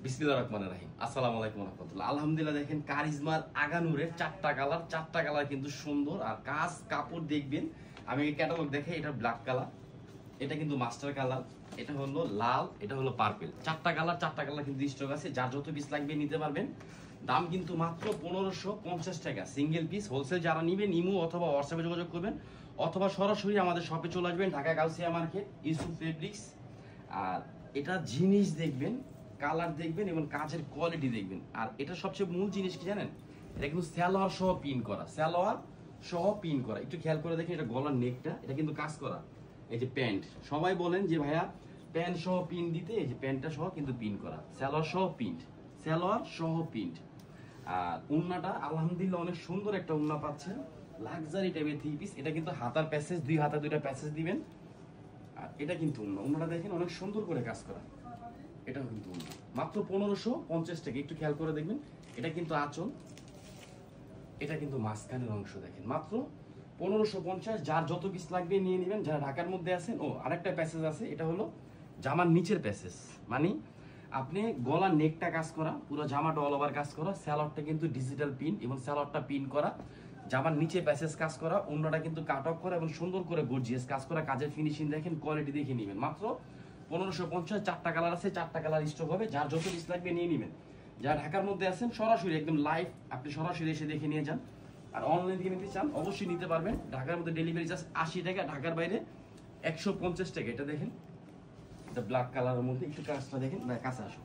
বিসমিল্লাহির রহমানির রহিম। আসসালামু আলাইকুম ওয়া রাহমাতুল্লাহ। আলহামদুলিল্লাহ, দেখেন কারিজমার আগানুরের চারটা কালার কিন্তু সুন্দর। আর কাজ কাপড় দেখবেন, আমি এই ক্যাটালগ দেখে, এটা ব্ল্যাক কালার, এটা কিন্তু মাস্টার কালার, এটা হলো লাল, এটা হলো পার্পল। চারটা কালার কিন্তু স্টক আছে। যার যত পিস লাগবে নিতে পারবেন। দাম কিন্তু মাত্র 1550 টাকা সিঙ্গেল পিস। হোলসেল যারা নেবেন ইমো অথবা হোয়াটসঅ্যাপে যোগাযোগ করবেন, অথবা সরাসরি আমাদের শপে চলে আসবেন, ঢাকা গাউসিয়া মার্কেট, ইউসুফ ফেব্রিক্স। আর এটা জিনিস দেখবেন, কালার দেখবেন এবং কাজের কোয়ালিটি দেখবেন। আর এটা সবচেয়ে মূল জিনিস কি জানেন, এটা কিন্তু সালোয়ার সহ পিন করা, সালোয়ার সহ পিন করা। একটু খেয়াল করে দেখেন, এটা গলার নেকটা, এটা কিন্তু কাজ করা। এই যে প্যান্ট, সবাই বলেন যে ভাইয়া প্যান্ট সহ পিন দিতে, এই যে প্যান্টটা সহ কিন্তু পিন করা, সালোয়ার সহ প্রিন্ট, সালোয়ার সহ প্রিন্ট। আর উন্নাটা আলহামদুলিল্লাহ অনেক সুন্দর একটা উন্না পাচ্ছেন, লাক্সারি টাইপের থ্রি পিস। এটা কিন্তু হাতার প্যাসেজ, দুই হাতে দুইটা প্যাসেজ দিবেন। আর এটা কিন্তু উন্নাটা দেখেন অনেক সুন্দর করে কাজ করা। এটাও কিন্তু মাত্র 1550 টাকা। একটু খেয়াল করে দেখবেন, এটা কিন্তু আঁচল, এটা কিন্তু মাঝখানের অংশ দেখেন, মাত্র 1550। যার যত পিস লাগবে নিয়ে নেবেন। যারা ঢাকার মধ্যে আছেন, আরেকটা প্যাসেজ আছে, এটা হলো জামার নিচের প্যাসেজ, মানে আপনি গলার নেকটা কাজ করা, পুরো জামাটা অল ওভার কাজ করা, স্যালোয়ারটা কিন্তু ডিজিটাল প্রিন্ট এবং স্যালোয়ারটা প্রিন্ট করা, জামার নিচে প্যাসেজ কাজ করা, অন্যটা কিন্তু কাট অফ করা এবং সুন্দর করে গর্জিয়াস কাজ করা। কাজের ফিনিশিং দেখেন, কোয়ালিটি দেখে নেবেন। মাত্র 1550। চারটা কালার আছে, চারটা কালার স্টক হবে। যার যত পিস লাগবে নিয়ে নেবেন। যারা ঢাকার মধ্যে আছেন, সরাসরি একদম লাইভ আপনি সরাসরি এসে দেখে নিয়ে যান। আর অনলাইন থেকে নিতে চান অবশ্যই নিতে পারবেন। ঢাকার মধ্যে ডেলিভারি চার্জ 80 টাকা, ঢাকার বাইরে 150 টাকা। এটা দেখেন, এটা ব্ল্যাক কালারের মধ্যে, একটু কাজটা দেখেন, কাছে আসো।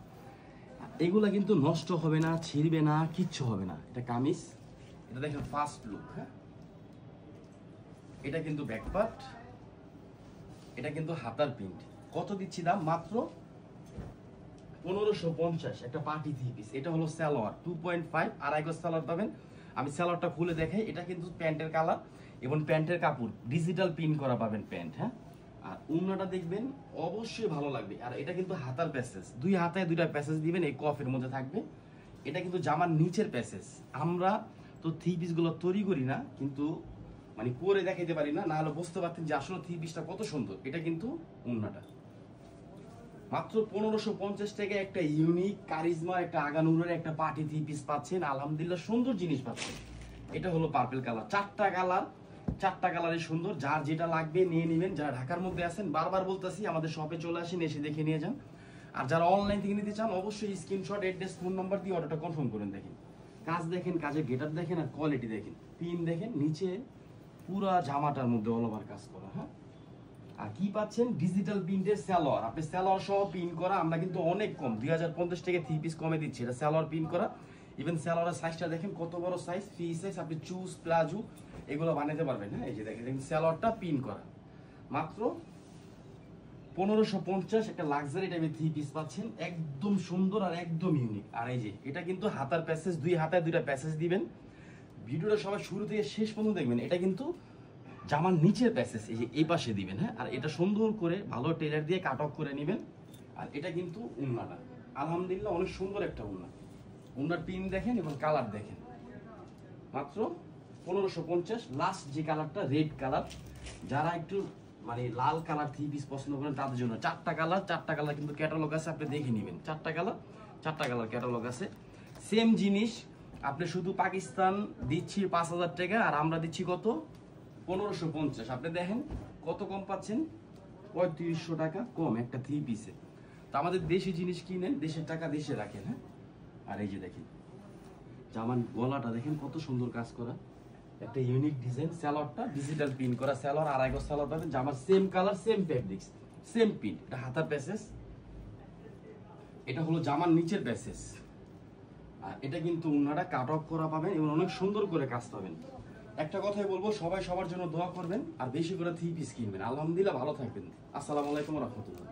এগুলা কিন্তু নষ্ট হবে না, ছিঁড়বে না, কিচ্ছু হবে না। এটা কামিজ, এটা দেখেন ফার্স্ট লুক। হ্যাঁ, এটা কিন্তু ব্যাক পার্ট, এটা কিন্তু হাতার প্রিন্ট। কত দিচ্ছি দাম? মাত্র 1550। একটা পার্টি থ্রি পিস। এটা হলো সালোয়ার 2.5, আড়াই গজ সালোয়ার পাবেন। আমি সালোয়ারটা খুলে দেখাই। এটা কিন্তু প্যান্টের কালার এবং প্যান্টের কাপড় ডিজিটাল প্রিন্ট করা পাবেন প্যান্ট। হ্যাঁ, আর উন্নাটা দেখবেন, অবশ্যই ভালো লাগবে। আর এটা কিন্তু হাতার প্যাসেজ, দুই হাতায় দুইটা প্যাসেজ দিবেন, এই কফের মধ্যে থাকবে। এটা কিন্তু জামার নিচের প্যাসেজ। আমরা তো থ্রি পিস গুলো তৈরি করি না, কিন্তু মানে পরে দেখাইতে পারি না, না হলে বুঝতে পারতেন যে আসলে থ্রি পিসটা কত সুন্দর। এটা কিন্তু উন্নাটা মাত্র 1550 টাকা। একটা ইউনিক কারিজমা, একটা আগানুরের একটা পার্টি থ্রি পিস পাচ্ছেন। আলহামদুলিল্লাহ সুন্দর জিনিস পাচ্ছেন। এটা হলো পার্পল কালার। চারটা কালারই সুন্দর। যার যেটা লাগবে নিয়ে নেবেন। যারা ঢাকার মধ্যে আছেন, বারবার বলতেছি আমাদের শপে চলে আসেন, এসে দেখে নিয়ে যান। আর যারা অনলাইন থেকে নিতে চান, অবশ্যই স্ক্রিনশট, অ্যাড্রেস, ফোন নাম্বার দিয়ে অর্ডারটা কনফার্ম করেন। দেখেন কাজ দেখেন, কাজের গেটআপ দেখেন, আর কোয়ালিটি দেখেন। পিন দেখেন, নিচে পুরা জামাটার মধ্যে অল ওভার কাজ করা। হ্যাঁ, আর কি পাচ্ছেন? ডিজিটাল প্রিন্টের সালোয়ার। আপনি সালোয়ার সহ প্রিন্ট করা। আমরা কিন্তু অনেক কম, 2050 টাকা থ্রি পিস কমে দিচ্ছি। এটা সালোয়ার প্রিন্ট করা। ইভেন সালোয়ারের সাইজটা দেখেন কত বড় সাইজ, ফ্রি সাইজ। আপনি চুজ, প্লাজো এগুলো বানাতে পারবেন। হ্যাঁ, এই যে দেখেন সালোয়ারটা প্রিন্ট করা। মাত্র 1550। একটা লাক্সারি টাইপের থ্রি পিস পাচ্ছেন, একদম সুন্দর আর একদম ইউনিক। আর এই যে এটা কিন্তু হাতার প্যাসেজ, দুই হাতায় দুইটা প্যাসেজ দিবেন। ভিডিওটা সবাই শুরু থেকে শেষ পর্যন্ত দেখবেন। এটা কিন্তু জামার নিচের প্যাসেজ, এই যে এই পাশে দিবেন। হ্যাঁ, আর এটা সুন্দর করে ভালো টেলার দিয়ে কাট অফ করে নেবেন। আর এটা কিন্তু উন্নাটা আলহামদুলিল্লাহ অনেক সুন্দর একটা উন্না। উন্নার পিন দেখেন এবং কালার দেখেন। মাত্র 1550। লাস্ট যে কালারটা রেড কালার, যারা একটু মানে লাল কালার থ্রি পিস পছন্দ করেন তাদের জন্য। চারটা কালার কিন্তু ক্যাটালগ আছে, আপনি দেখে নেবেন। চারটা কালার ক্যাটালগ আছে। সেম জিনিস আপনি শুধু পাকিস্তান দিচ্ছি 5000 টাকা, আর আমরা দিচ্ছি কত? 1550। আপনি দেখেন কত কম পাচ্ছেন, 3500 টাকা কম একটা থ্রি পিসে। তো আমাদের দেশি জিনিস কিনেন, দেশের টাকা দেশে রাখেন। হ্যাঁ, আর এই যে দেখেন জামান গলাটা দেখেন কত সুন্দর কাজ করা, একটা ইউনিক ডিজাইন। সালোয়ারটা ডিজিটাল প্রিন্ট করা সালোয়ার, আড়াই গজ সালোয়ার পাবেন। জামার same colour, same fabrics, same print. এটা হাতার প্যাসেজ, এটা হলো জামার নিচের প্যাসেজ। আর এটা কিন্তু উন্নাটা কাট অফ করা পাবেন এবং অনেক সুন্দর করে কাজ পাবেন। একটা কথাই বলবো, সবাই সবার জন্য দোয়া করবেন আর বেশি করে থ্রি পিস কিনবেন। আলহামদুলিল্লাহ, ভালো থাকবেন। আসসালামু আলাইকুম ওয়া রাহমাতুল্লাহ।